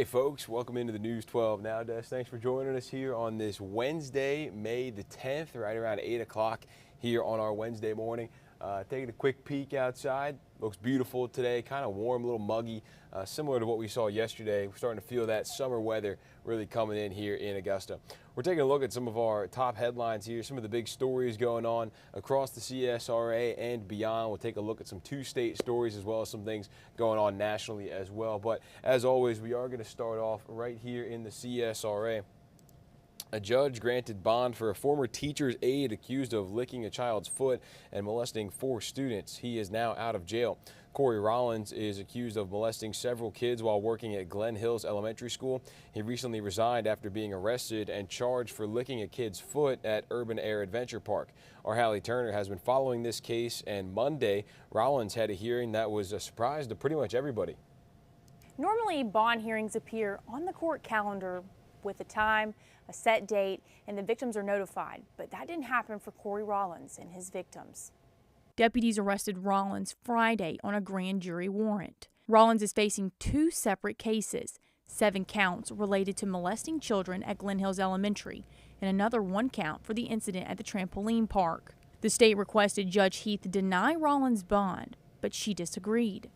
Hey folks, welcome into the News 12 Now Desk. Thanks for joining us here on this Wednesday, May the 10th, right around 8 o'clock here on our Wednesday morning. Taking a quick peek outside. Looks beautiful today, kind of warm, a little muggy, similar to what we saw yesterday. We're starting to feel that summer weather really coming in here in Augusta. We're taking a look at some of our top headlines here, some of the big stories going on across the CSRA and beyond. We'll take a look at some two-state stories as well as some things going on nationally as well. But as always, we are going to start off right here in the CSRA. A judge granted bond for a former teacher's aide accused of licking a child's foot and molesting 4 students. He is now out of jail. Corey Rollins is accused of molesting several kids while working at Glen Hills Elementary School. He recently resigned after being arrested and charged for licking a kid's foot at Urban Air Adventure Park. Our Hallie Turner has been following this case, and Monday, Rollins had a hearing that was a surprise to pretty much everybody. Normally, bond hearings appear on the court calendar with a time, a set date, and the victims are notified. But that didn't happen for Corey Rollins and his victims. Deputies arrested Rollins Friday on a grand jury warrant. Rollins is facing 2 separate cases, 7 counts related to molesting children at Glen Hills Elementary, and another 1 count for the incident at the trampoline park. The state requested Judge Heath deny Rollins' bond, but she disagreed.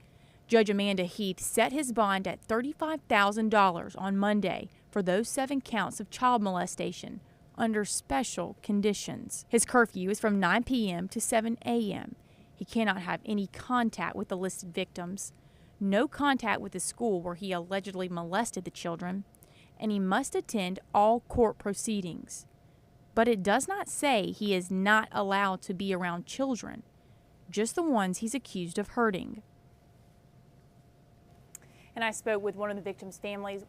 Judge Amanda Heath set his bond at $35,000 on Monday for those 7 counts of child molestation under special conditions. His curfew is from 9 p.m. to 7 a.m. He cannot have any contact with the listed victims, no contact with the school where he allegedly molested the children, and he must attend all court proceedings. But it does not say he is not allowed to be around children, just the ones he's accused of hurting. And I spoke with one victim's family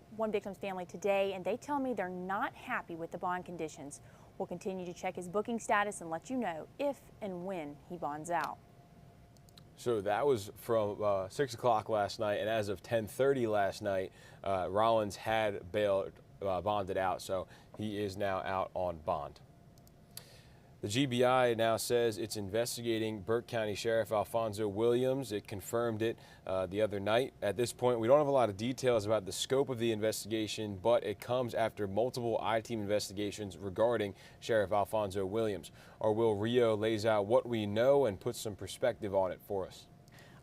today, and they tell me they're not happy with the bond conditions. We'll continue to check his booking status and let you know if and when he bonds out. So that was from 6 o'clock last night, and as of 10:30 last night, Rollins had bonded out, so he is now out on bond. The GBI now says it's investigating Burke County Sheriff Alfonso Williams. It confirmed it the other night. At this point, we don't have a lot of details about the scope of the investigation, but it comes after multiple I-team investigations regarding Sheriff Alfonso Williams. Our Will Rio lays out what we know and puts some perspective on it for us.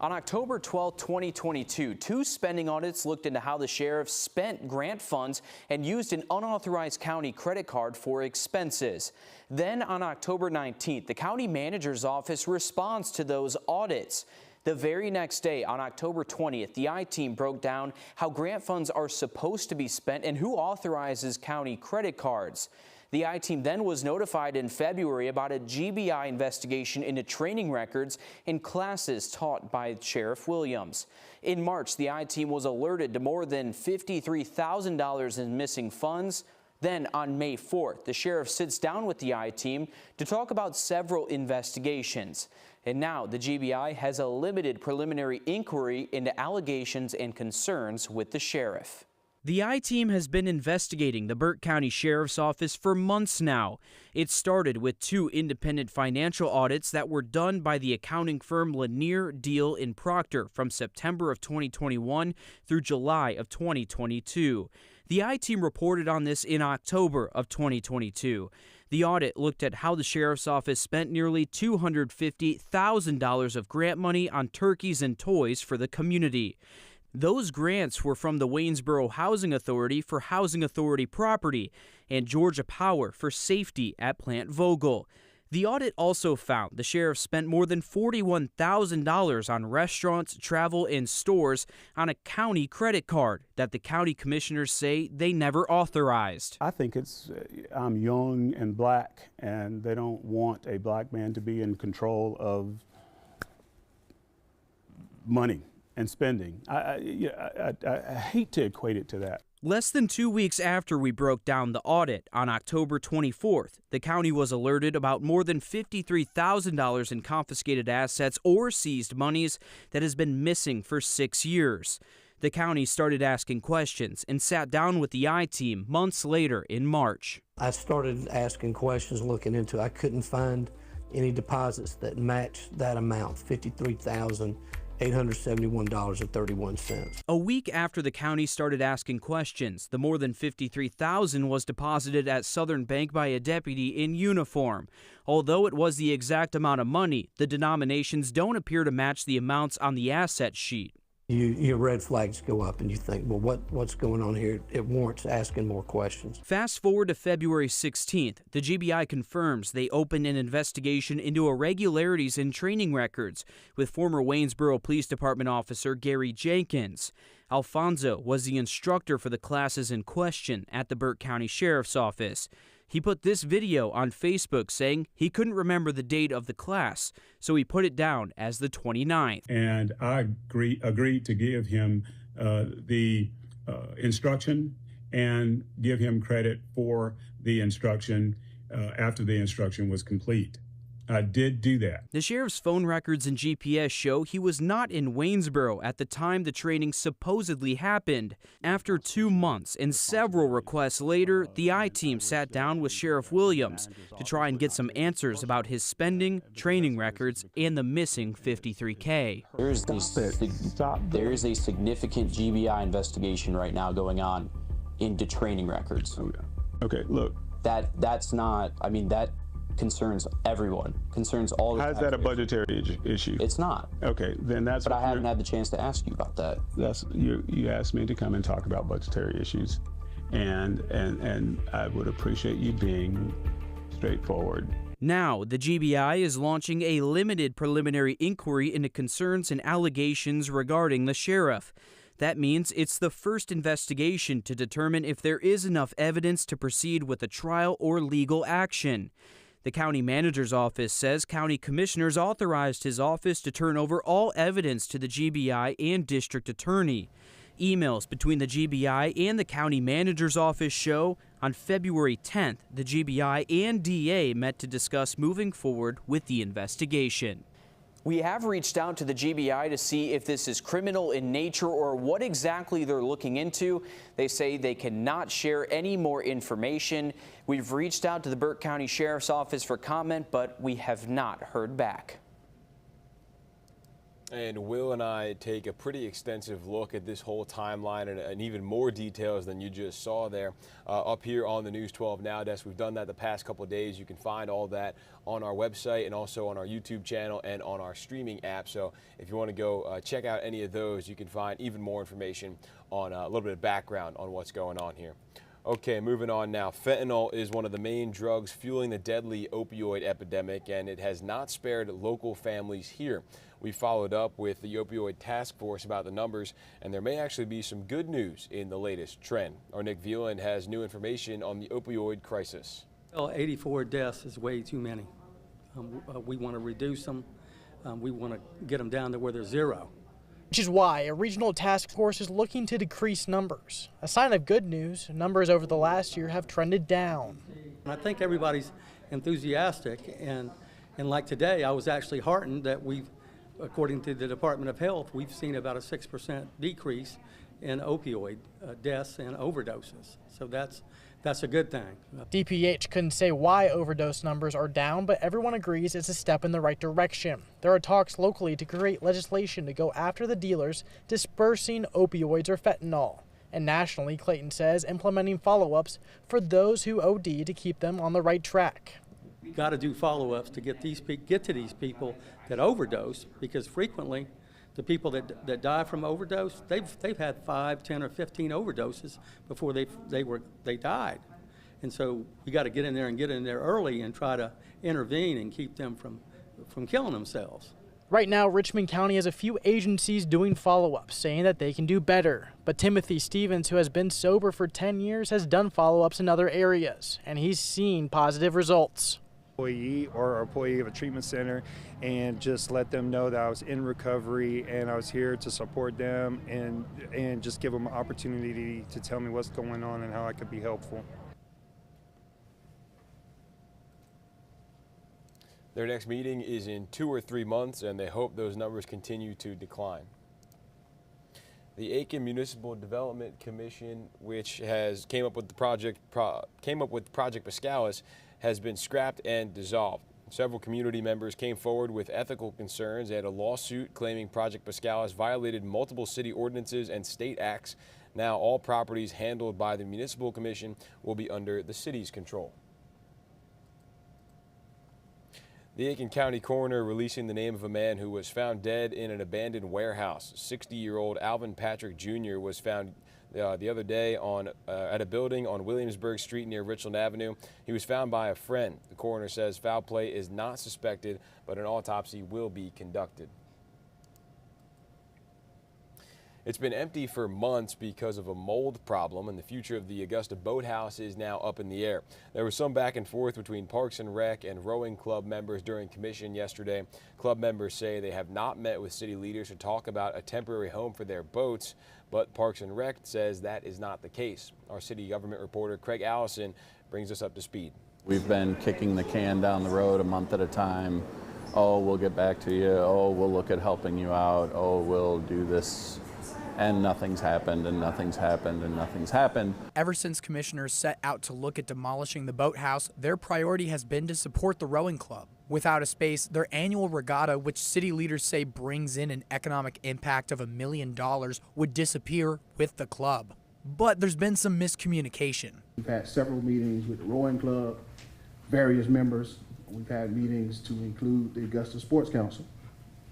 On October 12, 2022, 2 spending audits looked into how the sheriff spent grant funds and used an unauthorized county credit card for expenses. Then on October 19th, the county manager's office responds to those audits. The very next day, on October 20th, the I-team broke down how grant funds are supposed to be spent and who authorizes county credit cards. The I-team then was notified in February about a GBI investigation into training records in classes taught by Sheriff Williams. In March, the I-team was alerted to more than $53,000 in missing funds. Then on May 4th, the sheriff sits down with the I-team to talk about several investigations. And now the GBI has a limited preliminary inquiry into allegations and concerns with the sheriff. The I-team has been investigating the Burke County Sheriff's Office for months now. It started with 2 independent financial audits that were done by the accounting firm Lanier, Deal & Proctor from September of 2021 through July of 2022. The I-team reported on this in October of 2022. The audit looked at how the Sheriff's Office spent nearly $250,000 of grant money on turkeys and toys for the community. Those grants were from the Waynesboro Housing Authority for Housing Authority property and Georgia Power for safety at Plant Vogel. The audit also found the sheriff spent more than $41,000 on restaurants, travel, and stores on a county credit card that the county commissioners say they never authorized. I think I'm young and black, and they don't want a black man to be in control of money and spending. I hate to equate it to that. Less than 2 weeks after we broke down the audit, on October 24th, the county was alerted about more than $53,000 in confiscated assets or seized monies that has been missing for 6 years. The county started asking questions and sat down with the I-team months later in March. I started asking questions, looking into it. I couldn't find any deposits that matched that amount, $53,000. $871.31. A week after the county started asking questions, the more than $53,000 was deposited at Southern Bank by a deputy in uniform. Although it was the exact amount of money, the denominations don't appear to match the amounts on the asset sheet. Your red flags go up and you think, well, what's going on here? It warrants asking more questions. Fast forward to February 16th. The GBI confirms they opened an investigation into irregularities in training records with former Waynesboro Police Department officer Gary Jenkins. Alfonso was the instructor for the classes in question at the Burke County Sheriff's Office. He put this video on Facebook saying he couldn't remember the date of the class, so he put it down as the 29th. And I agreed to give him the instruction and give him credit for the instruction after the instruction was complete. I did do that. The sheriff's phone records and GPS show he was not in Waynesboro at the time the training supposedly happened. After 2 months and several requests later, the I-team sat down with Sheriff Williams to try and get some answers about his spending, training records, and the missing $53K. There is a significant GBI investigation right now going on into training records. Okay, look. That's not, I mean, that concerns everyone, concerns all the How's that a budgetary issue? It's not. Okay, then that's. But I haven't had the chance to ask you about that. That's you asked me to come and talk about budgetary issues, and I would appreciate you being straightforward. Now, the GBI is launching a limited preliminary inquiry into concerns and allegations regarding the sheriff. That means it's the first investigation to determine if there is enough evidence to proceed with a trial or legal action. The county manager's office says county commissioners authorized his office to turn over all evidence to the GBI and district attorney. Emails between the GBI and the county manager's office show on February 10th, the GBI and DA met to discuss moving forward with the investigation. We have reached out to the GBI to see if this is criminal in nature or what exactly they're looking into. They say they cannot share any more information. We've reached out to the Burke County Sheriff's Office for comment, but we have not heard back. And Will and I take a pretty extensive look at this whole timeline and even more details than you just saw there up here on the News 12 Now desk. We've done that the past couple of days. You can find all that on our website and also on our YouTube channel and on our streaming app. So if you want to go check out any of those, you can find even more information on a little bit of background on what's going on here. Okay, moving on now. Fentanyl is one of the main drugs fueling the deadly opioid epidemic, and it has not spared local families here. We followed up with the opioid task force about the numbers, and there may actually be some good news in the latest trend. Our Nick Veland has new information on the opioid crisis. Well, 84 deaths is way too many. We want to reduce them. We want to get them down to where they're zero. Which is why a regional task force is looking to decrease numbers. A sign of good news, numbers over the last year have trended down. And I think everybody's enthusiastic, and like today, I was actually heartened that we've, according to the Department of Health, we've seen about a 6% decrease in opioid deaths and overdoses. So that's a good thing. DPH couldn't say why overdose numbers are down, but everyone agrees it's a step in the right direction. There are talks locally to create legislation to go after the dealers dispersing opioids or fentanyl. And nationally, Clayton says implementing follow-ups for those who OD to keep them on the right track. We've got to do follow-ups to get to these people that overdose, because frequently the people that die from overdose, they've had 5, 10, or 15 overdoses before they died. And so we got to get in there early and try to intervene and keep them from killing themselves. Right now, Richmond County has a few agencies doing follow-ups, saying that they can do better. But Timothy Stevens, who has been sober for 10 years, has done follow-ups in other areas, and he's seen positive results. Employee or employee of a treatment center, and just let them know that I was in recovery and I was here to support them and just give them an opportunity to tell me what's going on and how I could be helpful. Their next meeting is in 2 or 3 months, and they hope those numbers continue to decline. The Aiken Municipal Development Commission, which came up with Project Pascalis, has been scrapped and dissolved. Several community members came forward with ethical concerns and a lawsuit claiming Project Pascal has violated multiple city ordinances and state acts. Now all properties handled by the Municipal Commission will be under the city's control. The Aiken County coroner releasing the name of a man who was found dead in an abandoned warehouse. 60-year-old Alvin Patrick Jr. was found the other day at a building on Williamsburg Street near Richland Avenue. He was found by a friend. The coroner says foul play is not suspected, but an autopsy will be conducted. It's been empty for months because of a mold problem, and the future of the Augusta Boathouse is now up in the air. There was some back and forth between Parks and Rec and rowing club members during commission yesterday. Club members say they have not met with city leaders to talk about a temporary home for their boats, but Parks and Rec says that is not the case. Our city government reporter Craig Allison brings us up to speed. We've been kicking the can down the road a month at a time. Oh, we'll get back to you. Oh, we'll look at helping you out. Oh, we'll do this. And nothing's happened, and nothing's happened, and nothing's happened. Ever since commissioners set out to look at demolishing the boathouse, their priority has been to support the rowing club. Without a space, their annual regatta, which city leaders say brings in an economic impact of $1 million, would disappear with the club. But there's been some miscommunication. We've had several meetings with the rowing club, various members. We've had meetings to include the Augusta Sports Council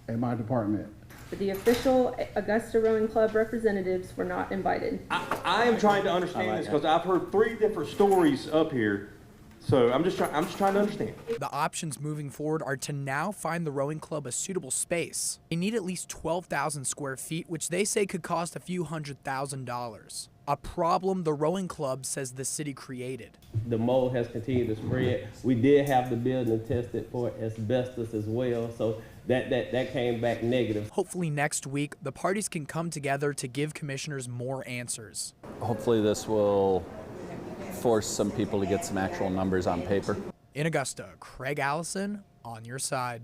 and my department. But the official Augusta Rowing Club representatives were not invited. I am trying to understand this because I've heard 3 different stories up here. So I'm just trying to understand. The options moving forward are to now find the rowing club a suitable space. They need at least 12,000 square feet, which they say could cost a few $100,000. A problem the rowing club says the city created. The mold has continued to spread. We did have the building tested for asbestos as well, so that came back negative. Hopefully next week, the parties can come together to give commissioners more answers. Hopefully this will force some people to get some actual numbers on paper. In Augusta, Craig Allison, on your side.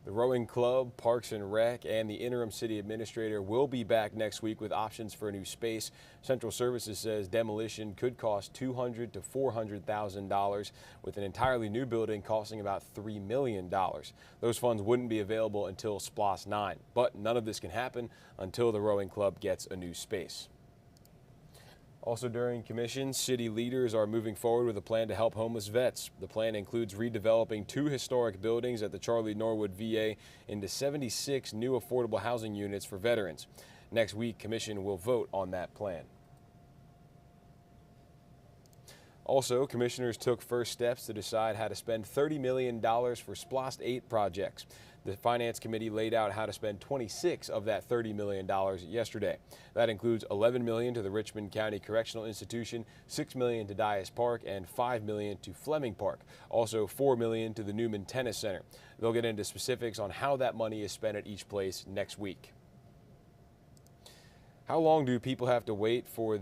The rowing club, Parks and Rec, and the interim city administrator will be back next week with options for a new space. Central Services says demolition could cost $200,000 to $400,000, with an entirely new building costing about $3 million. Those funds wouldn't be available until SPLOST 9, but none of this can happen until the rowing club gets a new space. Also during commission, city leaders are moving forward with a plan to help homeless vets. The plan includes redeveloping 2 historic buildings at the Charlie Norwood VA into 76 new affordable housing units for veterans. Next week, commission will vote on that plan. Also, commissioners took first steps to decide how to spend $30 million for SPLOST 8 projects. The Finance Committee laid out how to spend 26 of that $30 million yesterday. That includes $11 million to the Richmond County Correctional Institution, $6 million to Dias Park, and $5 million to Fleming Park. Also $4 million to the Newman Tennis Center. They'll get into specifics on how that money is spent at each place next week. How long do people have to wait for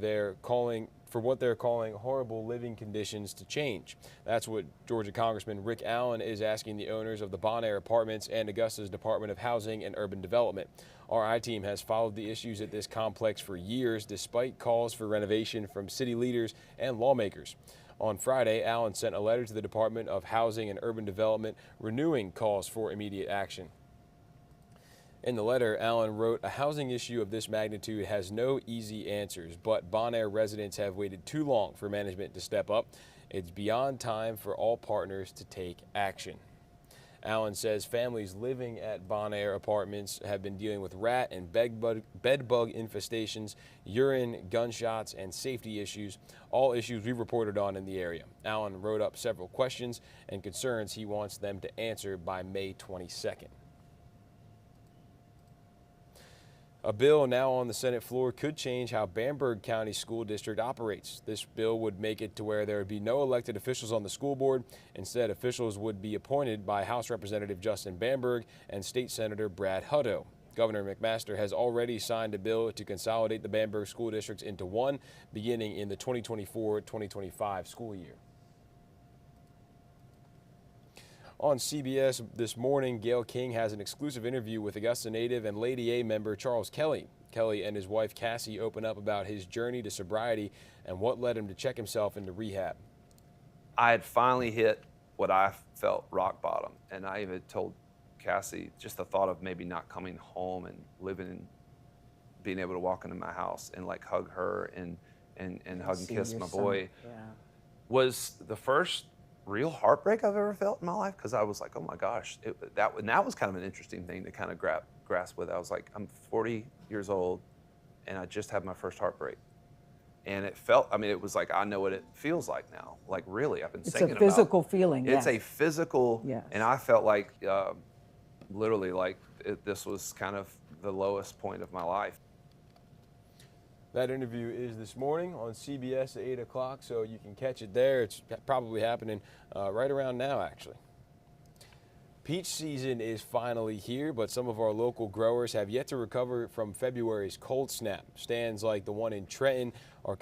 what they're calling horrible living conditions to change? That's what Georgia Congressman Rick Allen is asking the owners of the Bonaire Apartments and Augusta's Department of Housing and Urban Development. Our I-team has followed the issues at this complex for years, despite calls for renovation from city leaders and lawmakers. On Friday, Allen sent a letter to the Department of Housing and Urban Development renewing calls for immediate action. In the letter, Allen wrote, "A housing issue of this magnitude has no easy answers, but Bonaire residents have waited too long for management to step up. It's beyond time for all partners to take action." Allen says families living at Bonaire Apartments have been dealing with rat and bed bug infestations, urine, gunshots, and safety issues, all issues we reported on in the area. Allen wrote up several questions and concerns he wants them to answer by May 22nd. A bill now on the Senate floor could change how Bamberg County School District operates. This bill would make it to where there would be no elected officials on the school board. Instead, officials would be appointed by House Representative Justin Bamberg and State Senator Brad Hutto. Governor McMaster has already signed a bill to consolidate the Bamberg school districts into one, beginning in the 2024-2025 school year. On CBS this morning, Gayle King has an exclusive interview with Augusta native and Lady A member Charles Kelly. Kelly and his wife Cassie open up about his journey to sobriety and what led him to check himself into rehab. I had finally hit what I felt rock bottom. And I even told Cassie just the thought of maybe not coming home and living in, being able to walk into my house and like hug her and hug and kiss my boy was the first real heartbreak I've ever felt in my life, because I was like, oh my gosh, that was kind of an interesting thing to kind of grasp with. I was like, I'm 40 years old and I just had my first heartbreak. And it felt, I mean, it was like, I know what it feels like now. Like, really, I've been singing about it. It's a physical feeling, It's yes. a physical, Yes. and I felt like, literally, like, this was kind of the lowest point of my life. That interview is this morning on CBS at 8 o'clock, so you can catch it there. It's probably happening right around now, actually. Peach season is finally here, but some of our local growers have yet to recover from February's cold snap. Stands like the one in Trenton are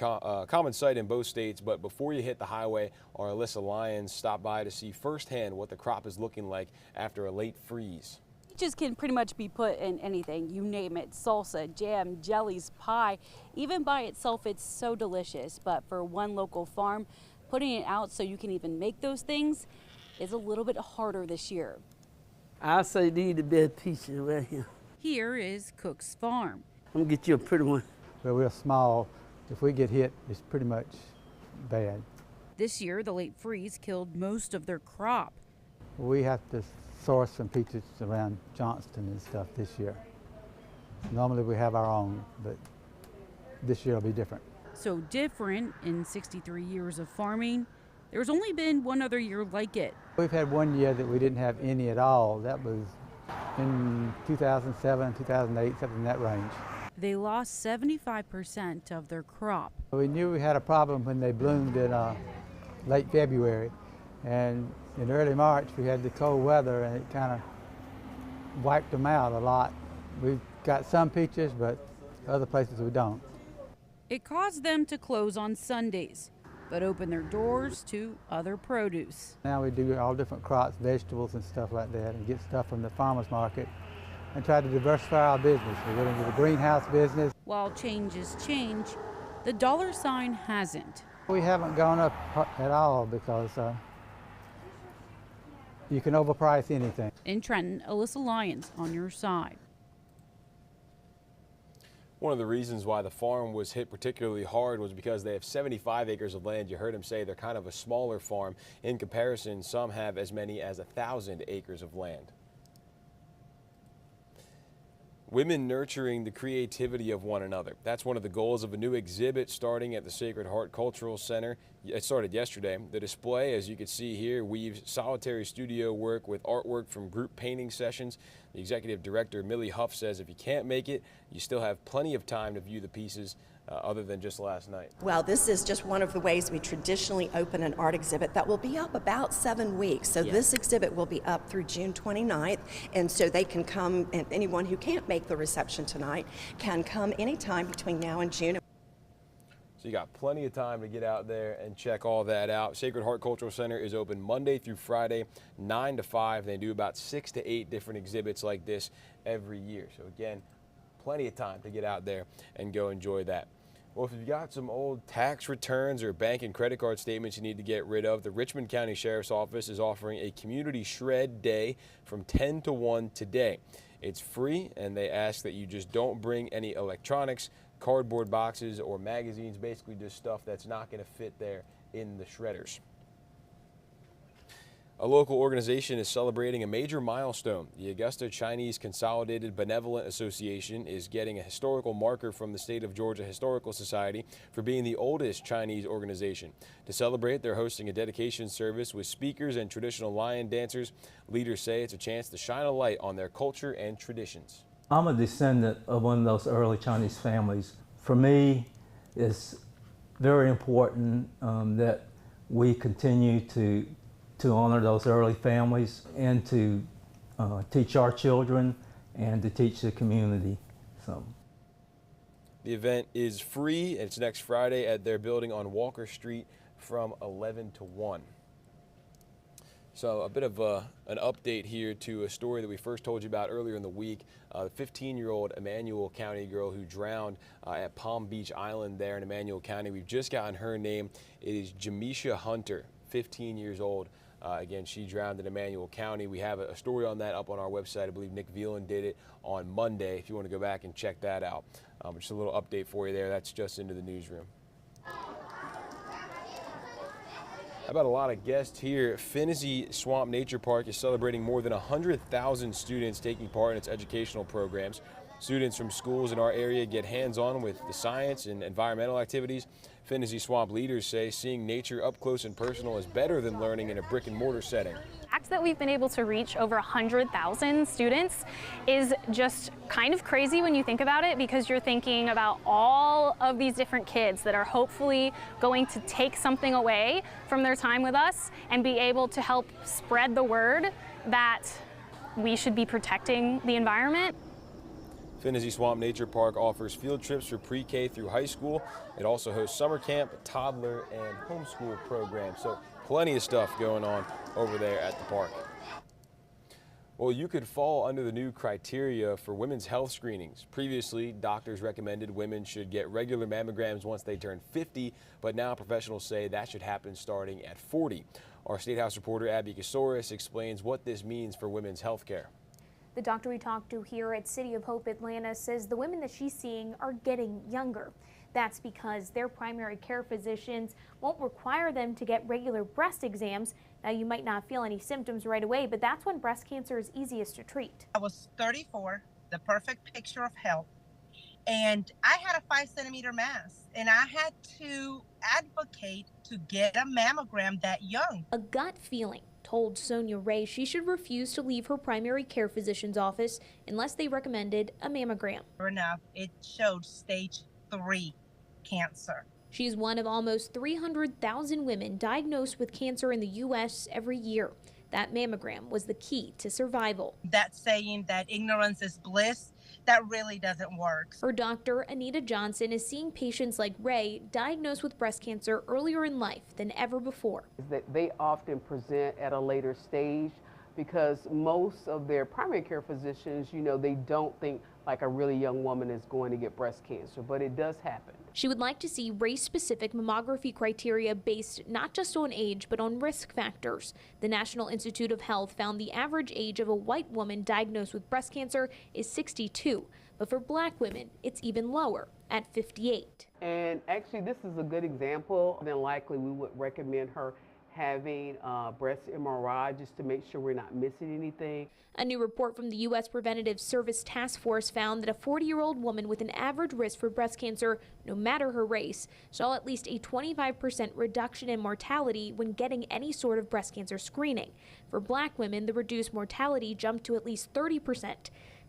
common sight in both states, but before you hit the highway, our Alyssa Lyons stopped by to see firsthand what the crop is looking like after a late freeze. Peaches can pretty much be put in anything, you name it, salsa, jam, jellies, pie. Even by itself, it's so delicious. But for one local farm, putting it out so you can even make those things is a little bit harder this year. I say need the best peaches right here. Here is Cook's Farm. I'm gonna get you a pretty one. Well, we're small. If we get hit, it's pretty much bad. This year, the late freeze killed most of their crop. We have to source some peaches around Johnston and stuff this year. Normally we have our own, but this year will be different. So different in 63 years of farming. There's only been one other year like it. We've had one year that we didn't have any at all. That was in 2007, 2008, something in that range. They lost 75% of their crop. We knew we had a problem when they bloomed in late February. And in early March, we had the cold weather and it kind of wiped them out a lot. We've got some peaches, but other places we don't. It caused them to close on Sundays, but open their doors to other produce. Now we do all different crops, vegetables and stuff like that, and get stuff from the farmer's market and try to diversify our business. We get into the greenhouse business. While changes change, the dollar sign hasn't. We haven't gone up at all because you can overprice anything. In Trenton, Alyssa Lyons on your side. One of the reasons why the farm was hit particularly hard was because they have 75 acres of land. You heard him say they're kind of a smaller farm. In comparison, some have as many as 1,000 acres of land. Women nurturing the creativity of one another. That's one of the goals of a new exhibit starting at the Sacred Heart Cultural Center. It started yesterday. The display, as you can see here, weaves solitary studio work with artwork from group painting sessions. The executive director, Millie Huff, says if you can't make it, you still have plenty of time to view the pieces other than just last night. Well, this is just one of the ways we traditionally open an art exhibit that will be up about 7 weeks. So this exhibit will be up through June 29th, and so they can come, and anyone who can't make the reception tonight can come anytime between now and June. So you got plenty of time to get out there and check all that out. Sacred Heart Cultural Center is open Monday through Friday, 9 to 5. They do about 6 to 8 different exhibits like this every year. So again, plenty of time to get out there and go enjoy that. Well, if you've got some old tax returns or bank and credit card statements you need to get rid of, the Richmond County Sheriff's Office is offering a community shred day from 10 to 1 today. It's free, and they ask that you just don't bring any electronics, cardboard boxes, or magazines, basically just stuff that's not going to fit there in the shredders. A local organization is celebrating a major milestone. The Augusta Chinese Consolidated Benevolent Association is getting a historical marker from the State of Georgia Historical Society for being the oldest Chinese organization. To celebrate, they're hosting a dedication service with speakers and traditional lion dancers. Leaders say it's a chance to shine a light on their culture and traditions. I'm a descendant of one of those early Chinese families. For me, it's very important that we continue to honor those early families and to teach our children and to teach the community. So, the event is free, and it's next Friday at their building on Walker Street from 11 to 1. So a bit of an update here to a story that we first told you about earlier in the week. The 15-year-old Emmanuel County girl who drowned at Palm Beach Island there in Emmanuel County. We've just gotten her name. It is Jamisha Hunter, 15 years old. Again, she drowned in Emmanuel County. We have a story on that up on our website. I believe Nick Veland did it on Monday, if you want to go back and check that out. Just a little update for you there. That's just into the newsroom. How about a lot of guests here? Finney Swamp Nature Park is celebrating more than 100,000 students taking part in its educational programs. Students from schools in our area get hands-on with the science and environmental activities. Finney Swamp leaders say seeing nature up close and personal is better than learning in a brick and mortar setting. The fact that we've been able to reach over 100,000 students is just kind of crazy when you think about it, because you're thinking about all of these different kids that are hopefully going to take something away from their time with us and be able to help spread the word that we should be protecting the environment. Finney Swamp Nature Park offers field trips for pre-K through high school. It also hosts summer camp, toddler, and homeschool programs. So plenty of stuff going on over there at the park. Well, you could fall under the new criteria for women's health screenings. Previously, doctors recommended women should get regular mammograms once they turn 50, but now professionals say that should happen starting at 40. Our State House reporter Abby Casoris explains what this means for women's health care. The doctor we talked to here at City of Hope Atlanta says the women that she's seeing are getting younger. That's because their primary care physicians won't require them to get regular breast exams. Now, you might not feel any symptoms right away, but that's when breast cancer is easiest to treat. I was 34, the perfect picture of health, and I had a 5-centimeter mass, and I had to advocate to get a mammogram that young. A gut feeling told Sonia Ray she should refuse to leave her primary care physician's office unless they recommended a mammogram. Sure enough, it showed stage 3 cancer. She's one of almost 300,000 women diagnosed with cancer in the U.S. every year. That mammogram was the key to survival. That saying that ignorance is bliss, that really doesn't work. Her doctor, Anita Johnson, is seeing patients like Ray diagnosed with breast cancer earlier in life than ever before. That they often present at a later stage because most of their primary care physicians, they don't think like a really young woman is going to get breast cancer, but it does happen. She would like to see race-specific mammography criteria based not just on age, but on risk factors. The National Institute of Health found the average age of a white woman diagnosed with breast cancer is 62, but for black women, it's even lower at 58. And actually, this is a good example. Then likely we would recommend her having breast MRI just to make sure we're not missing anything. A new report from the U.S. Preventative Service Task Force found that a 40-year-old woman with an average risk for breast cancer, no matter her race, saw at least a 25% reduction in mortality when getting any sort of breast cancer screening. For black women, the reduced mortality jumped to at least 30%.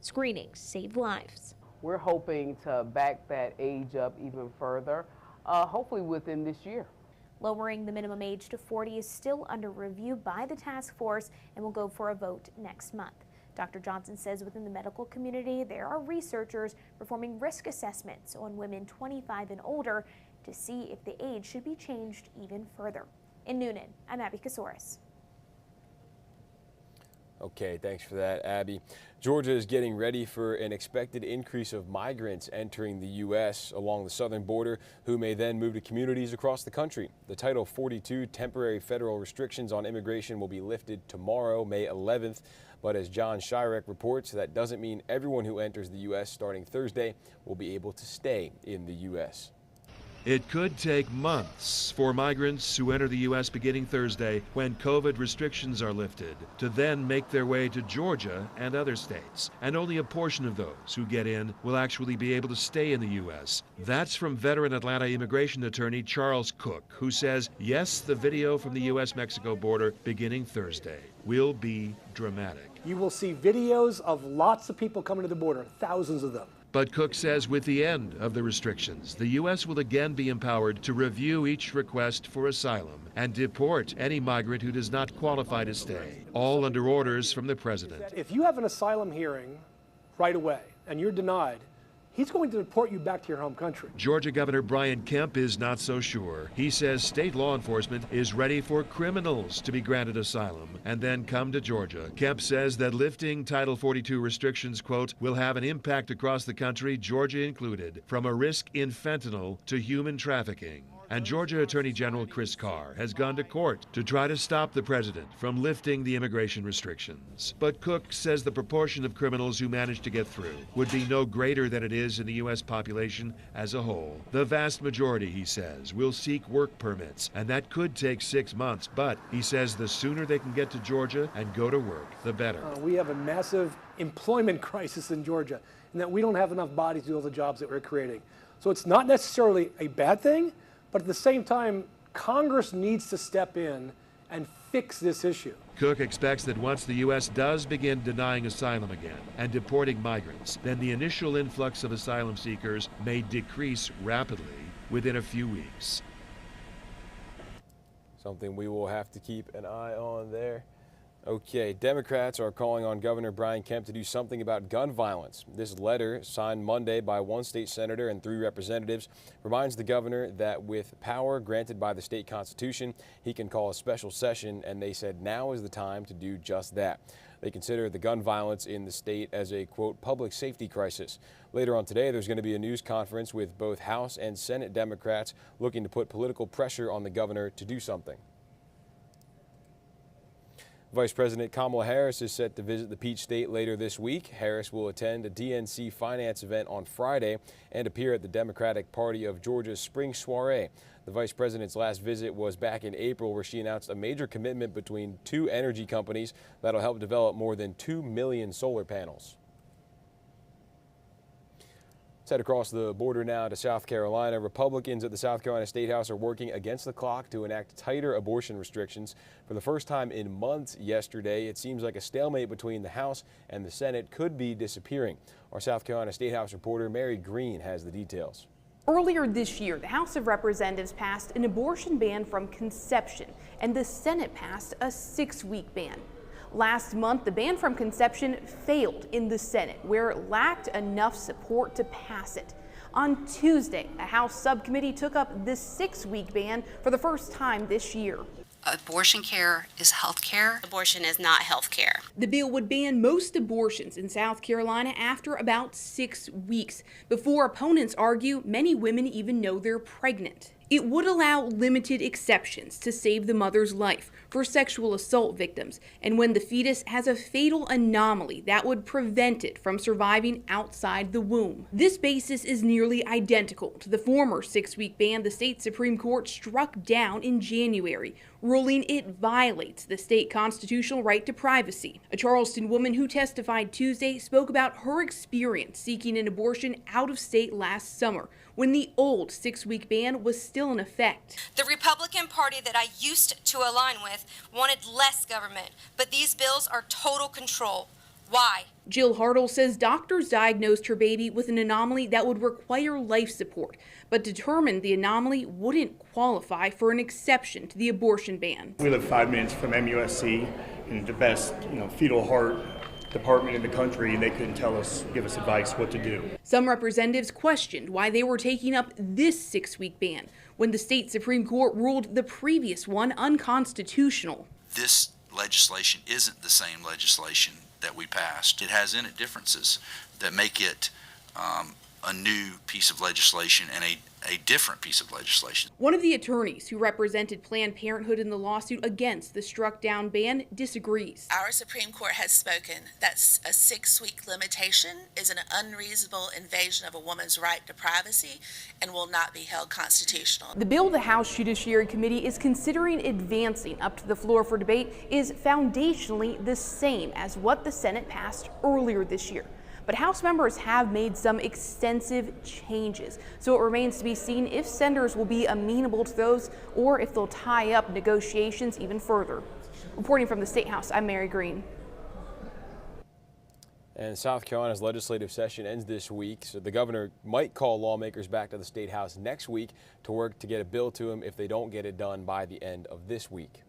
Screenings save lives. We're hoping to back that age up even further, hopefully within this year. Lowering the minimum age to 40 is still under review by the task force and will go for a vote next month. Dr. Johnson says within the medical community, there are researchers performing risk assessments on women 25 and older to see if the age should be changed even further. In Noonan, I'm Abby Casoris. Okay, thanks for that, Abby. Georgia is getting ready for an expected increase of migrants entering the U.S. along the southern border who may then move to communities across the country. The Title 42 temporary federal restrictions on immigration will be lifted tomorrow, May 11th. But as John Shirek reports, that doesn't mean everyone who enters the U.S. starting Thursday will be able to stay in the U.S. It could take months for migrants who enter the U.S. beginning Thursday, when COVID restrictions are lifted, to then make their way to Georgia and other states. And only a portion of those who get in will actually be able to stay in the U.S. That's from veteran Atlanta immigration attorney Charles Cook, who says, yes, the video from the U.S.-Mexico border beginning Thursday will be dramatic. You will see videos of lots of people coming to the border, thousands of them. But Cook says with the end of the restrictions, the U.S. will again be empowered to review each request for asylum and deport any migrant who does not qualify to stay, all under orders from the president. If you have an asylum hearing right away and you're denied, he's going to deport you back to your home country. Georgia Governor Brian Kemp is not so sure. He says state law enforcement is ready for criminals to be granted asylum and then come to Georgia. Kemp says that lifting Title 42 restrictions, quote, will have an impact across the country, Georgia included, from a risk in fentanyl to human trafficking. And Georgia Attorney General Chris Carr has gone to court to try to stop the president from lifting the immigration restrictions. But Cook says the proportion of criminals who manage to get through would be no greater than it is in the U.S. population as a whole. The vast majority, he says, will seek work permits, and that could take 6 months. But he says the sooner they can get to Georgia and go to work, the better. We have a massive employment crisis in Georgia, and that we don't have enough bodies to do all the jobs that we're creating. So it's not necessarily a bad thing, but at the same time, Congress needs to step in and fix this issue. Cook expects that once the U.S. does begin denying asylum again and deporting migrants, then the initial influx of asylum seekers may decrease rapidly within a few weeks. Something we will have to keep an eye on there. Okay, Democrats are calling on Governor Brian Kemp to do something about gun violence. This letter, signed Monday by one state senator and 3 representatives, reminds the governor that with power granted by the state constitution, he can call a special session, and they said now is the time to do just that. They consider the gun violence in the state as a, quote, public safety crisis. Later on today, there's going to be a news conference with both House and Senate Democrats looking to put political pressure on the governor to do something. Vice President Kamala Harris is set to visit the Peach State later this week. Harris will attend a DNC finance event on Friday and appear at the Democratic Party of Georgia's spring soiree. The vice president's last visit was back in April, where she announced a major commitment between 2 energy companies that'll help develop more than 2 million solar panels. Let's head across the border now to South Carolina. Republicans at the South Carolina State House are working against the clock to enact tighter abortion restrictions. For the first time in months yesterday, it seems like a stalemate between the House and the Senate could be disappearing. Our South Carolina State House reporter Mary Green has the details. Earlier this year, the House of Representatives passed an abortion ban from conception, and the Senate passed a 6-week ban. Last month, the ban from conception failed in the Senate, where it lacked enough support to pass it. On Tuesday, a House subcommittee took up the 6-week ban for the first time this year. Abortion care is health care. Abortion is not health care. The bill would ban most abortions in South Carolina after about 6 weeks. Before opponents argue, many women even know they're pregnant. It would allow limited exceptions to save the mother's life for sexual assault victims, and when the fetus has a fatal anomaly that would prevent it from surviving outside the womb. This basis is nearly identical to the former 6-week ban the state Supreme Court struck down in January, ruling it violates the state constitutional right to privacy. A Charleston woman who testified Tuesday spoke about her experience seeking an abortion out of state last summer, when the old 6-week ban was still in effect. The Republican Party that I used to align with wanted less government, but these bills are total control. Why? Jill Hartle says doctors diagnosed her baby with an anomaly that would require life support, but determined the anomaly wouldn't qualify for an exception to the abortion ban. We live 5 minutes from MUSC, and the best, fetal heart department in the country, and they couldn't give us advice what to do. Some representatives questioned why they were taking up this 6-week ban when the state Supreme Court ruled the previous one unconstitutional. This legislation isn't the same legislation that we passed. It has in it differences that make it a new piece of legislation and a different piece of legislation. One of the attorneys who represented Planned Parenthood in the lawsuit against the struck-down ban disagrees. Our Supreme Court has spoken that a 6-week limitation is an unreasonable invasion of a woman's right to privacy and will not be held constitutional. The bill the House Judiciary Committee is considering advancing up to the floor for debate is foundationally the same as what the Senate passed earlier this year. But House members have made some extensive changes, so it remains to be seen if senators will be amenable to those or if they'll tie up negotiations even further. Reporting from the State House, I'm Mary Green. And South Carolina's legislative session ends this week, so the governor might call lawmakers back to the State House next week to work to get a bill to him if they don't get it done by the end of this week.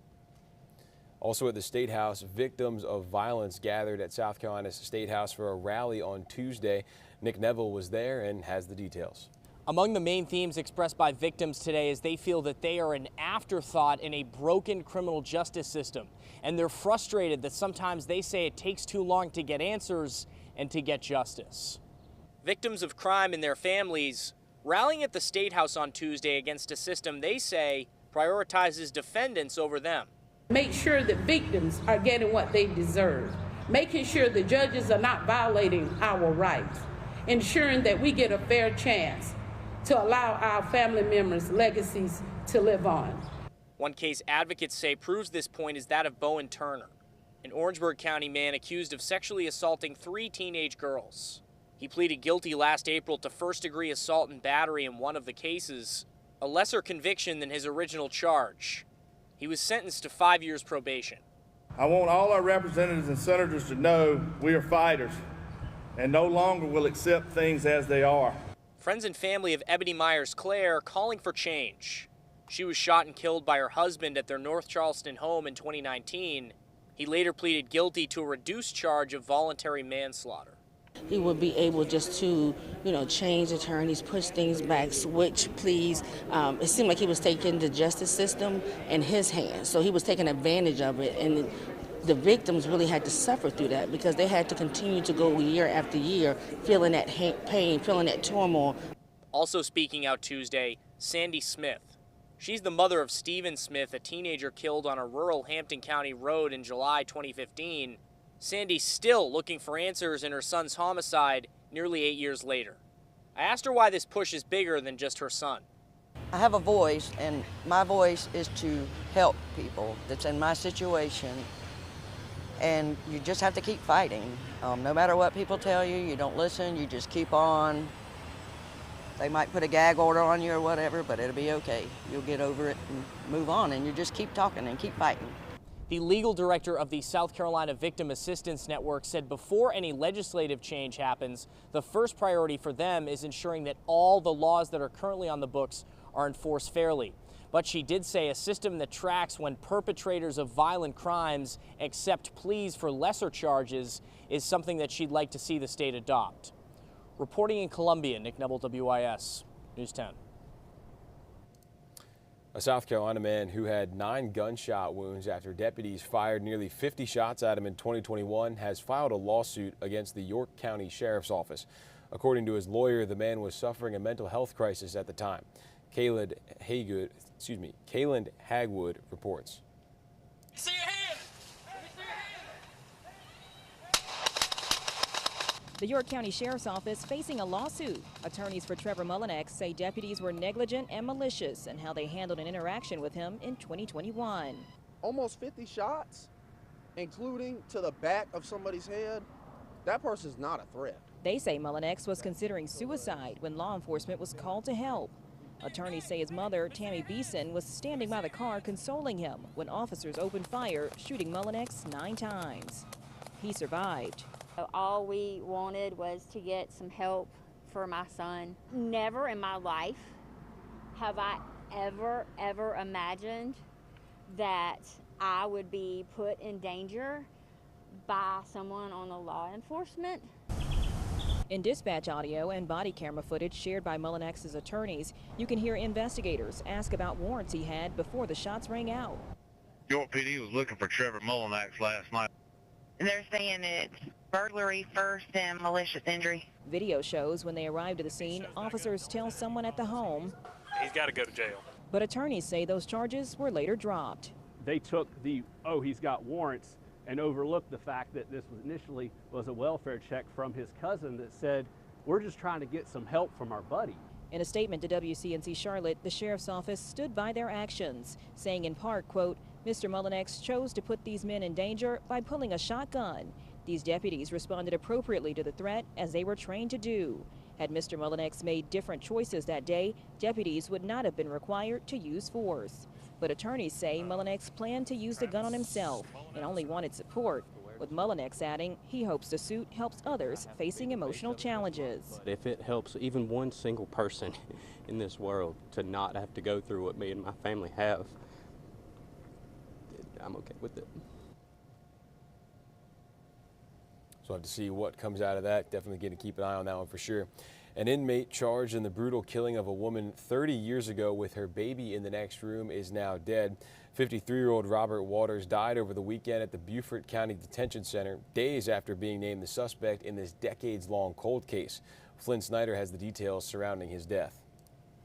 Also at the State House, victims of violence gathered at South Carolina's State House for a rally on Tuesday. Nick Neville was there and has the details. Among the main themes expressed by victims today is they feel that they are an afterthought in a broken criminal justice system. And they're frustrated that sometimes they say it takes too long to get answers and to get justice. Victims of crime and their families rallying at the State House on Tuesday against a system they say prioritizes defendants over them. Make sure that victims are getting what they deserve, making sure the judges are not violating our rights, ensuring that we get a fair chance to allow our family members' legacies to live on. One case advocates say proves this point is that of Bowen Turner, an Orangeburg County man accused of sexually assaulting 3 teenage girls. He pleaded guilty last April to first-degree assault and battery in one of the cases, a lesser conviction than his original charge. He was sentenced to 5 years probation. I want all our representatives and senators to know we are fighters and no longer will accept things as they are. Friends and family of Ebony Myers-Claire calling for change. She was shot and killed by her husband at their North Charleston home in 2019. He later pleaded guilty to a reduced charge of voluntary manslaughter. He would be able just to, change attorneys, push things back, switch pleas. It seemed like he was taking the justice system in his hands. So he was taking advantage of it. And the victims really had to suffer through that because they had to continue to go year after year, feeling that pain, feeling that turmoil. Also speaking out Tuesday, Sandy Smith. She's the mother of Stephen Smith, a teenager killed on a rural Hampton County road in July 2015. Sandy's still looking for answers in her son's homicide nearly 8 years later. I asked her why this push is bigger than just her son. I have a voice, and my voice is to help people that's in my situation. And you just have to keep fighting. No matter what people tell you, you don't listen, you just keep on. They might put a gag order on you or whatever, but it'll be okay. You'll get over it and move on, and you just keep talking and keep fighting. The legal director of the South Carolina Victim Assistance Network said before any legislative change happens, the first priority for them is ensuring that all the laws that are currently on the books are enforced fairly. But she did say a system that tracks when perpetrators of violent crimes accept pleas for lesser charges is something that she'd like to see the state adopt. Reporting in Columbia, Nick Nebel, WIS News 10. A South Carolina man who had 9 gunshot wounds after deputies fired nearly 50 shots at him in 2021 has filed a lawsuit against the York County Sheriff's Office. According to his lawyer, the man was suffering a mental health crisis at the time. Kaylin Hagwood reports. See your hand. The York County Sheriff's Office facing a lawsuit. Attorneys for Trevor Mullinex say deputies were negligent and malicious in how they handled an interaction with him in 2021. Almost 50 shots, including to the back of somebody's head. That person's not a threat. They say Mullinex was considering suicide when law enforcement was called to help. Attorneys say his mother, Tammy Beeson, was standing by the car consoling him when officers opened fire, shooting Mullinex 9 times. He survived. All we wanted was to get some help for my son. Never in my life have I ever imagined that I would be put in danger by someone on the law enforcement. In dispatch audio and body camera footage shared by Mullinex's attorneys, you can hear investigators ask about warrants he had before the shots rang out. York PD was looking for Trevor Mullinex last night. They're saying it's burglary first and malicious injury. Video shows when they arrived at the scene, officers tell someone at the home. He's got to go to jail. But attorneys say those charges were later dropped. They took he's got warrants and overlooked the fact that this was initially a welfare check from his cousin that said, we're just trying to get some help from our buddy. In a statement to WCNC Charlotte, the sheriff's office stood by their actions, saying in part, quote, Mr. Mullinex chose to put these men in danger by pulling a shotgun. These deputies responded appropriately to the threat as they were trained to do. Had Mr. Mullinex made different choices that day, deputies would not have been required to use force. But attorneys say Mullinex planned to use the gun on himself and only wanted support, with Mullinex adding he hopes the suit helps others facing emotional challenges. If it helps even one single person in this world to not have to go through what me and my family have, I'm okay with it. So we'll have to see what comes out of that. Definitely going to keep an eye on that one for sure. An inmate charged in the brutal killing of a woman 30 years ago with her baby in the next room is now dead. 53-year-old Robert Waters died over the weekend at the Beaufort County Detention Center, days after being named the suspect in this decades-long cold case. Flynn Snyder has the details surrounding his death.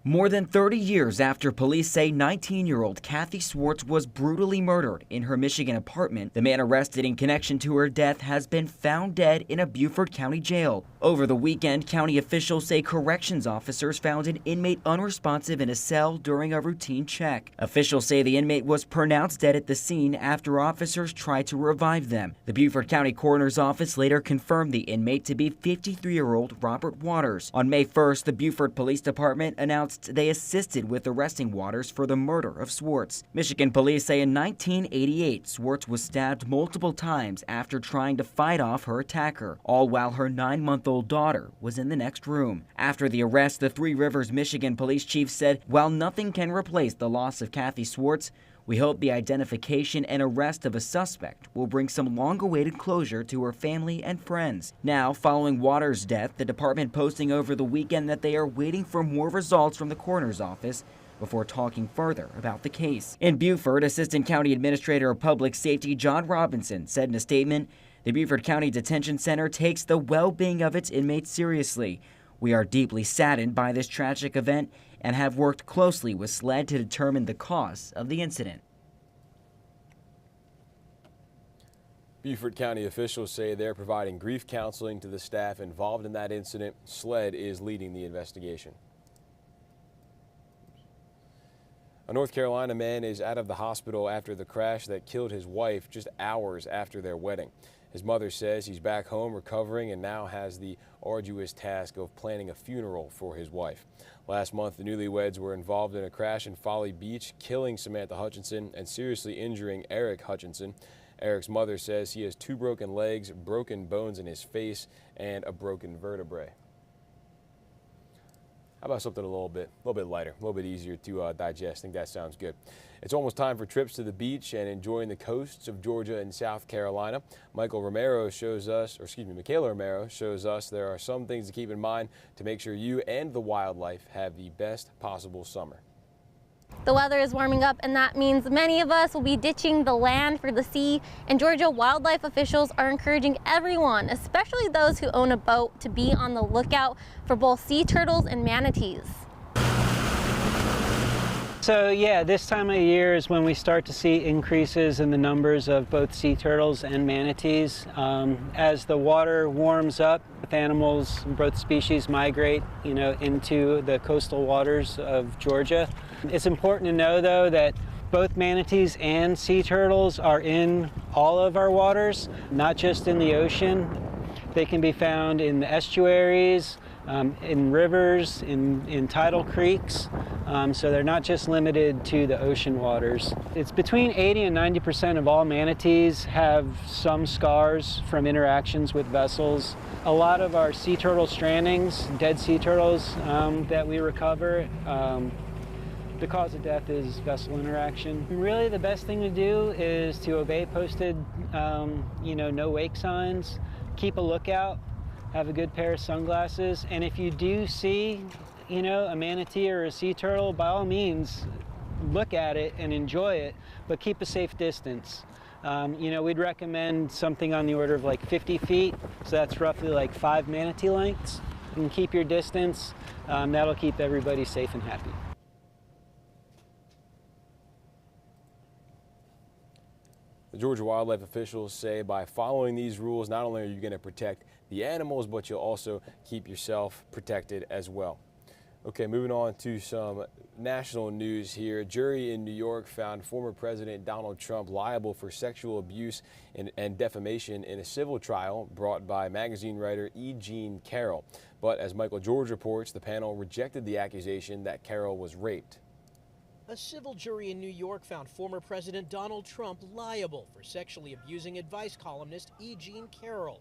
More than 30 years after police say 19-year-old Kathy Swartz was brutally murdered in her Michigan apartment, the man arrested in connection to her death has been found dead in a Beaufort County jail. Over the weekend, county officials say corrections officers found an inmate unresponsive in a cell during a routine check. Officials say the inmate was pronounced dead at the scene after officers tried to revive them. The Beaufort County Coroner's Office later confirmed the inmate to be 53-year-old Robert Waters. On May 1st, the Beaufort Police Department announced they assisted with arresting Waters for the murder of Swartz. Michigan police say in 1988, Swartz was stabbed multiple times after trying to fight off her attacker, all while her 9-month-old daughter was in the next room. After the arrest, the Three Rivers, Michigan police chief said, "While nothing can replace the loss of Kathy Swartz, we hope the identification and arrest of a suspect will bring some long-awaited closure to her family and friends." Now, following Waters' death, the department posting over the weekend that they are waiting for more results from the coroner's office before talking further about the case. In Beaufort, Assistant County Administrator of Public Safety John Robinson said in a statement, "The Beaufort County Detention Center takes the well-being of its inmates seriously. We are deeply saddened by this tragic event and have worked closely with SLED to determine the cause of the incident." Beaufort County officials say they're providing grief counseling to the staff involved in that incident. SLED is leading the investigation. A North Carolina man is out of the hospital after the crash that killed his wife just hours after their wedding. His mother says he's back home recovering and now has the arduous task of planning a funeral for his wife. Last month, the newlyweds were involved in a crash in Folly Beach, killing Samantha Hutchinson and seriously injuring Eric Hutchinson. Eric's mother says he has 2 broken legs, broken bones in his face, and a broken vertebrae. How about something a little bit lighter, a little bit easier to digest? I think that sounds good. It's almost time for trips to the beach and enjoying the coasts of Georgia and South Carolina. Michaela Romero shows us there are some things to keep in mind to make sure you and the wildlife have the best possible summer. The weather is warming up, and that means many of us will be ditching the land for the sea, and Georgia wildlife officials are encouraging everyone, especially those who own a boat, to be on the lookout for both sea turtles and manatees. So yeah, this time of year is when we start to see increases in the numbers of both sea turtles and manatees. As the water warms up, animals, both species migrate, into the coastal waters of Georgia. It's important to know, though, that both manatees and sea turtles are in all of our waters, not just in the ocean. They can be found in the estuaries, in rivers, in tidal creeks, so they're not just limited to the ocean waters. It's between 80 and 90% of all manatees have some scars from interactions with vessels. A lot of our sea turtle strandings, dead sea turtles that we recover, the cause of death is vessel interaction. Really, the best thing to do is to obey posted, no wake signs, keep a lookout, have a good pair of sunglasses, and if you do see, a manatee or a sea turtle, by all means, look at it and enjoy it, but keep a safe distance. We'd recommend something on the order of like 50 feet, so that's roughly like 5 manatee lengths. You can keep your distance. That'll keep everybody safe and happy. The Georgia wildlife officials say by following these rules, not only are you going to protect the animals, but you'll also keep yourself protected as well. Okay, moving on to some national news here. A jury in New York found former President Donald Trump liable for sexual abuse and defamation in a civil trial brought by magazine writer E. Jean Carroll. But as Michael George reports, the panel rejected the accusation that Carroll was raped. A civil jury in New York found former President Donald Trump liable for sexually abusing advice columnist E. Jean Carroll.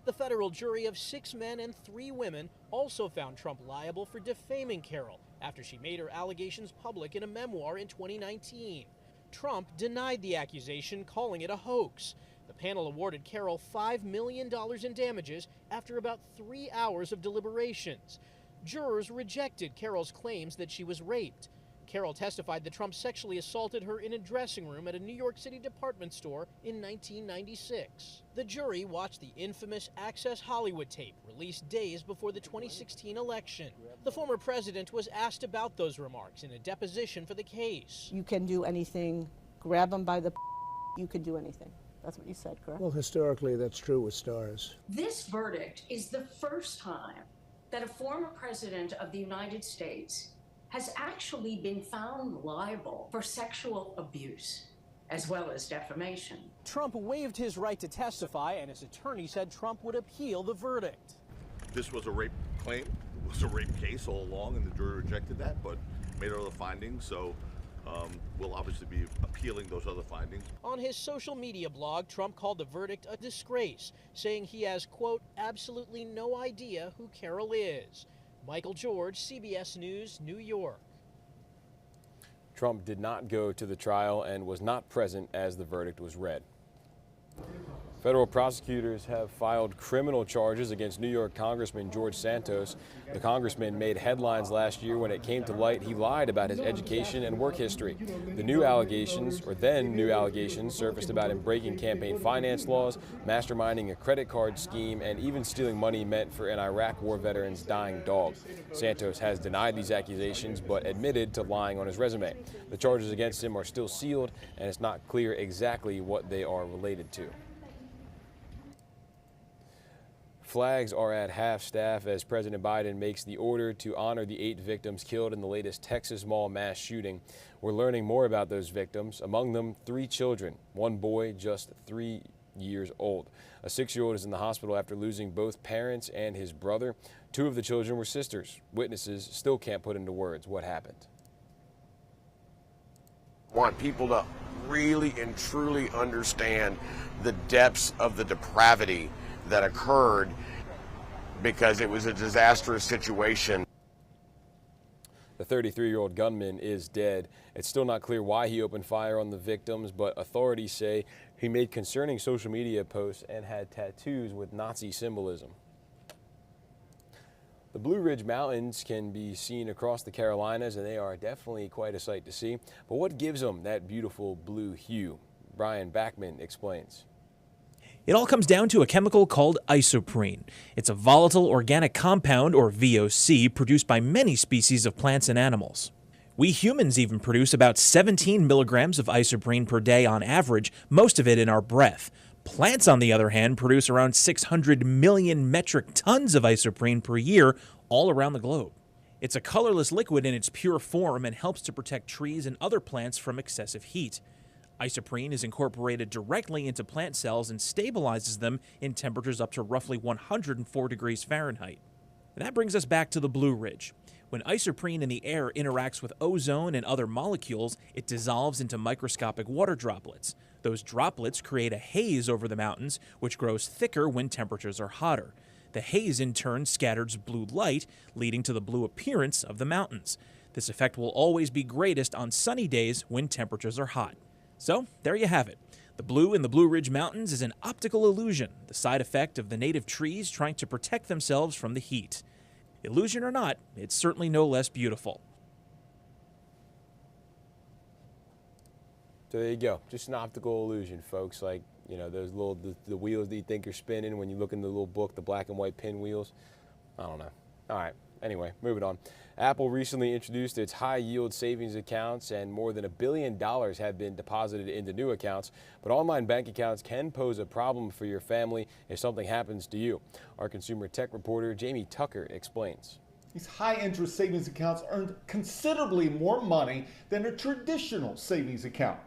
The federal jury of 6 men and 3 women also found Trump liable for defaming Carroll after she made her allegations public in a memoir in 2019. Trump denied the accusation, calling it a hoax. The panel awarded Carroll $5 million in damages after about 3 hours of deliberations. Jurors rejected Carroll's claims that she was raped. Carroll testified that Trump sexually assaulted her in a dressing room at a New York City department store in 1996. The jury watched the infamous Access Hollywood tape released days before the 2016 election. The former president was asked about those remarks in a deposition for the case. You can do anything, grab them by the you can do anything. That's what you said, correct? Well, historically, that's true with stars. This verdict is the first time that a former president of the United States has actually been found liable for sexual abuse as well as defamation. Trump waived his right to testify, and his attorney said Trump would appeal the verdict. This was a rape claim. It was a rape case all along, and the jury rejected that, but made other findings, so we'll obviously be appealing those other findings. On his social media blog, Trump called the verdict a disgrace, saying he has, quote, absolutely no idea who Carroll is. Michael George, CBS News, New York. Trump did not go to the trial and was not present as the verdict was read. Federal prosecutors have filed criminal charges against New York Congressman George Santos. The congressman made headlines last year when it came to light he lied about his education and work history. The new allegations, or then new allegations, surfaced about him breaking campaign finance laws, masterminding a credit card scheme, and even stealing money meant for an Iraq war veteran's dying dog. Santos has denied these accusations but admitted to lying on his resume. The charges against him are still sealed, and it's not clear exactly what they are related to. Flags are at half-staff as President Biden makes the order to honor the 8 victims killed in the latest Texas mall mass shooting. We're learning more about those victims, among them 3 children, 1 boy just 3 years old. A 6-year-old is in the hospital after losing both parents and his brother. 2 of the children were sisters. Witnesses still can't put into words what happened. I want people to really and truly understand the depths of the depravity that occurred, because it was a disastrous situation. The 33-year-old gunman is dead. It's still not clear why he opened fire on the victims, but authorities say he made concerning social media posts and had tattoos with Nazi symbolism. The Blue Ridge Mountains can be seen across the Carolinas, and they are definitely quite a sight to see. But what gives them that beautiful blue hue? Brian Backman explains. It all comes down to a chemical called isoprene. It's a volatile organic compound, or VOC, produced by many species of plants and animals. We humans even produce about 17 milligrams of isoprene per day on average, most of it in our breath. Plants, on the other hand, produce around 600 million metric tons of isoprene per year all around the globe. It's a colorless liquid in its pure form and helps to protect trees and other plants from excessive heat. Isoprene is incorporated directly into plant cells and stabilizes them in temperatures up to roughly 104 degrees Fahrenheit. And that brings us back to the Blue Ridge. When isoprene in the air interacts with ozone and other molecules, it dissolves into microscopic water droplets. Those droplets create a haze over the mountains, which grows thicker when temperatures are hotter. The haze in turn scatters blue light, leading to the blue appearance of the mountains. This effect will always be greatest on sunny days when temperatures are hot. So, there you have it. The blue in the Blue Ridge Mountains is an optical illusion, the side effect of the native trees trying to protect themselves from the heat. Illusion or not, it's certainly no less beautiful. So there you go, just an optical illusion, folks. Like, you know, those little, the wheels that you think are spinning when you look in the little book, the black and white pinwheels. I don't know. All right, anyway, moving on. Apple recently introduced its high-yield savings accounts, and more than $1 billion have been deposited into new accounts. But online bank accounts can pose a problem for your family if something happens to you. Our consumer tech reporter, Jamie Tucker, explains. These high-interest savings accounts earned considerably more money than a traditional savings account.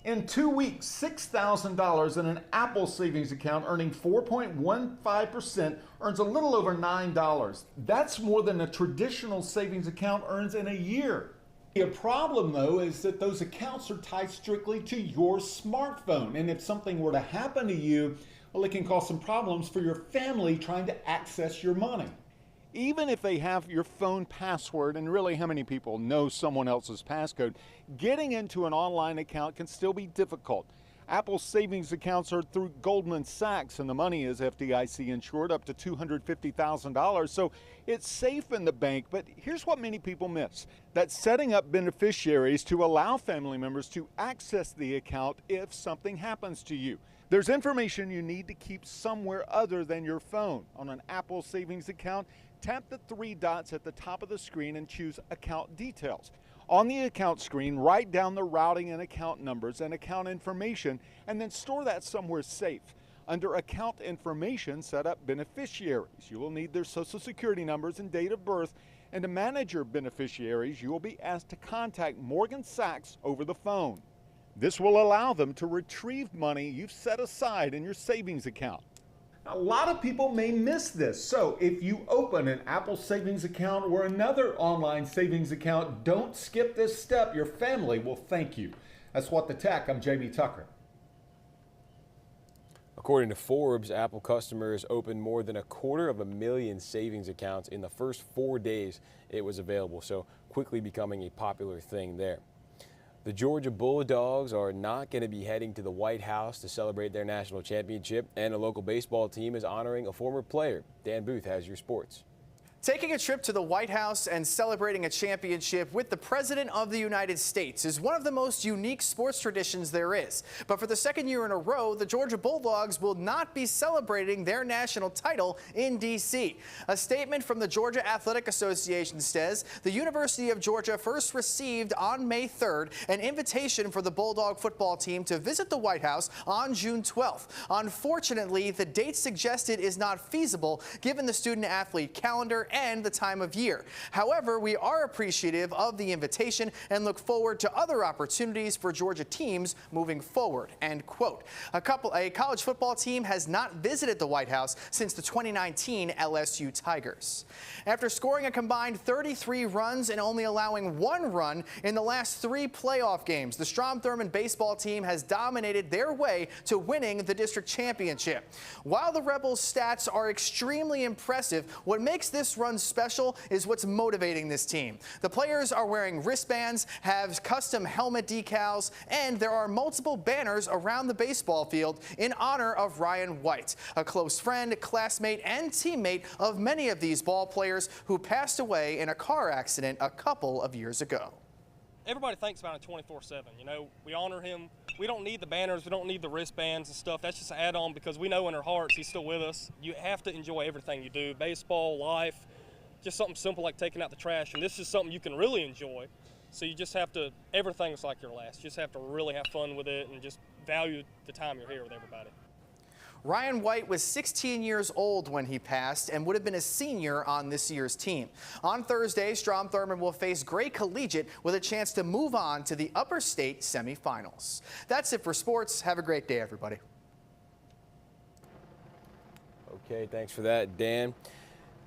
In 2 weeks, $6,000 in an Apple savings account earning 4.15% earns a little over $9. That's more than a traditional savings account earns in a year. The problem, though, is that those accounts are tied strictly to your smartphone. And if something were to happen to you, well, it can cause some problems for your family trying to access your money. Even if they have your phone password, and really how many people know someone else's passcode, getting into an online account can still be difficult. Apple's savings accounts are through Goldman Sachs, and the money is FDIC insured up to $250,000, so it's safe in the bank. But here's what many people miss: that setting up beneficiaries to allow family members to access the account if something happens to you. There's information you need to keep somewhere other than your phone. On an Apple savings account, tap the 3 dots at the top of the screen and choose Account Details. On the account screen, write down the routing and account numbers and account information, and then store that somewhere safe. Under Account Information, set up beneficiaries. You will need their social security numbers and date of birth, and to manage your beneficiaries, you will be asked to contact Morgan Sachs over the phone. This will allow them to retrieve money you've set aside in your savings account. A lot of people may miss this, so if you open an Apple savings account or another online savings account, don't skip this step. Your family will thank you. That's What the Tech. I'm Jamie Tucker. According to Forbes, Apple customers opened more than 250,000 savings accounts in the first 4 days it was available, so quickly becoming a popular thing there. The Georgia Bulldogs are not going to be heading to the White House to celebrate their national championship, and a local baseball team is honoring a former player. Dan Booth has your sports. Taking a trip to the White House and celebrating a championship with the President of the United States is one of the most unique sports traditions there is. But for the second year in a row, the Georgia Bulldogs will not be celebrating their national title in D.C. A statement from the Georgia Athletic Association says the University of Georgia first received on May 3rd an invitation for the Bulldog football team to visit the White House on June 12th. Unfortunately, the date suggested is not feasible given the student-athlete calendar and the time of year. However, we are appreciative of the invitation and look forward to other opportunities for Georgia teams moving forward, end quote. A college football team has not visited the White House since the 2019 LSU Tigers. After scoring a combined 33 runs and only allowing 1 run in the last 3 playoff games, the Strom-Thurmond baseball team has dominated their way to winning the district championship. While the Rebels' stats are extremely impressive, what makes this run special is what's motivating this team. The players are wearing wristbands, have custom helmet decals, and there are multiple banners around the baseball field in honor of Ryan White, a close friend, classmate, and teammate of many of these ball players who passed away in a car accident a couple of years ago. Everybody thinks about it 24/7. You know, we honor him. We don't need the banners. We don't need the wristbands and stuff. That's just an add-on because we know in our hearts he's still with us. You have to enjoy everything you do, baseball, life, just something simple like taking out the trash. And this is something you can really enjoy. So you just have to, everything's like your last. You just have to really have fun with it and just value the time you're here with everybody. Ryan White was 16 years old when he passed and would have been a senior on this year's team. On Thursday, Strom-Thurmond will face Gray Collegiate with a chance to move on to the Upper State semifinals. That's it for sports. Have a great day, everybody. Okay, thanks for that, Dan.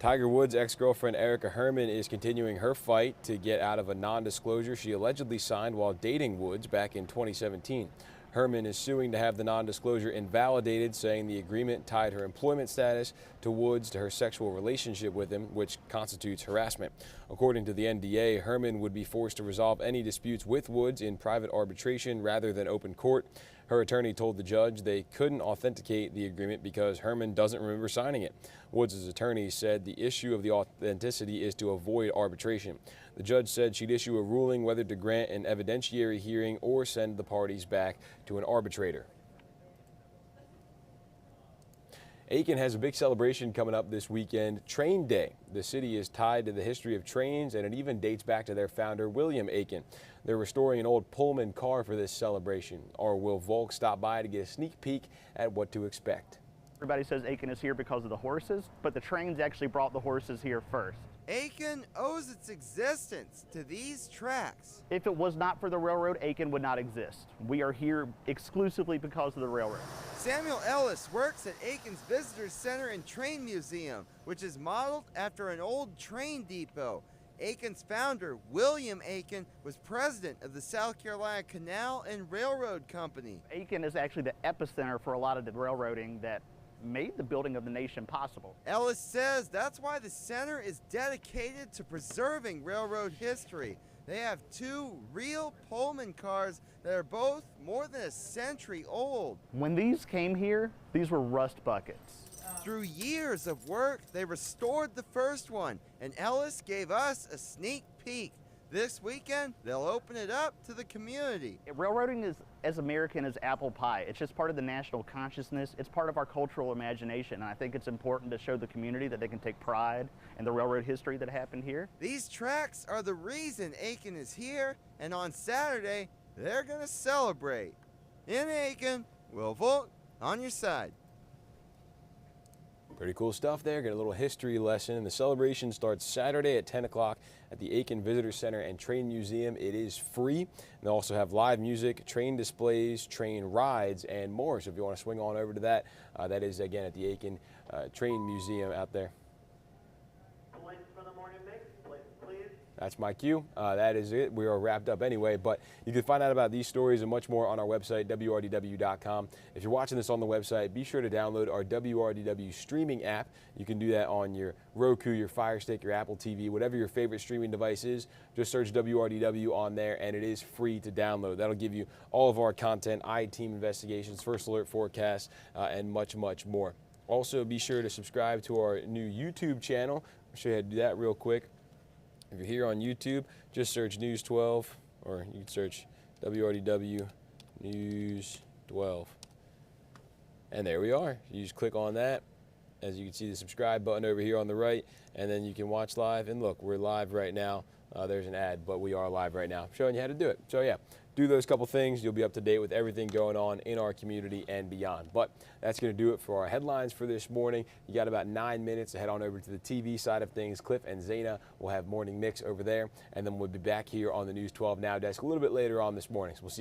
Tiger Woods' ex-girlfriend Erica Herman is continuing her fight to get out of a non-disclosure she allegedly signed while dating Woods back in 2017. Herman is suing to have the non-disclosure invalidated, saying the agreement tied her employment status to Woods to her sexual relationship with him, which constitutes harassment. According to the NDA, Herman would be forced to resolve any disputes with Woods in private arbitration rather than open court. Her attorney told the judge they couldn't authenticate the agreement because Herman doesn't remember signing it. Woods' attorney said the issue of the authenticity is to avoid arbitration. The judge said she'd issue a ruling whether to grant an evidentiary hearing or send the parties back to an arbitrator. Aiken has a big celebration coming up this weekend, Train Day. The city is tied to the history of trains, and it even dates back to their founder, William Aiken. They're restoring an old Pullman car for this celebration. Our Will Volk stopped by to get a sneak peek at what to expect. Everybody says Aiken is here because of the horses, but the trains actually brought the horses here first. Aiken owes its existence to these tracks. If it was not for the railroad, Aiken would not exist. We are here exclusively because of the railroad. Samuel Ellis works at Aiken's Visitors Center and Train Museum, which is modeled after an old train depot. Aiken's founder, William Aiken, was president of the South Carolina Canal and Railroad Company. Aiken is actually the epicenter for a lot of the railroading that made the building of the nation possible. Ellis says that's why the center is dedicated to preserving railroad history. They have 2 real Pullman cars that are both more than a century old. When these came here, these were rust buckets. Through years of work, they restored the first one, and Ellis gave us a sneak peek. This weekend, they'll open it up to the community. Railroading is as American as apple pie. It's just part of the national consciousness. It's part of our cultural imagination, and I think it's important to show the community that they can take pride in the railroad history that happened here. These tracks are the reason Aiken is here, and on Saturday, they're going to celebrate. In Aiken, we'll vote on your side. Pretty cool stuff there. Get a little history lesson. The celebration starts Saturday at 10 o'clock at the Aiken Visitor Center and Train Museum. It is free. And they also have live music, train displays, train rides, and more. So if you want to swing on over to that, that is again at the Aiken Train Museum out there. That's my cue. That is it. We are wrapped up anyway, but you can find out about these stories and much more on our website, WRDW.com. If you're watching this on the website, be sure to download our WRDW streaming app. You can do that on your Roku, your Fire Stick, your Apple TV, whatever your favorite streaming device is. Just search WRDW on there, and it is free to download. That'll give you all of our content, I-Team investigations, first alert forecasts, and much, much more. Also, be sure to subscribe to our new YouTube channel. I'll show you how to do that real quick. If you're here on YouTube, just search News 12, or you can search WRDW News 12. And there we are. You just click on that. As you can see, the subscribe button over here on the right, and then you can watch live. And look, we're live right now. There's an ad, but we are live right now, showing you how to do it. So yeah, do those couple things. You'll be up to date with everything going on in our community and beyond. But that's going to do it for our headlines for this morning. You got about 9 minutes to head on over to the TV side of things. Cliff and Zaina will have Morning Mix over there, and then we'll be back here on the News 12 Now desk a little bit later on this morning. So we'll see you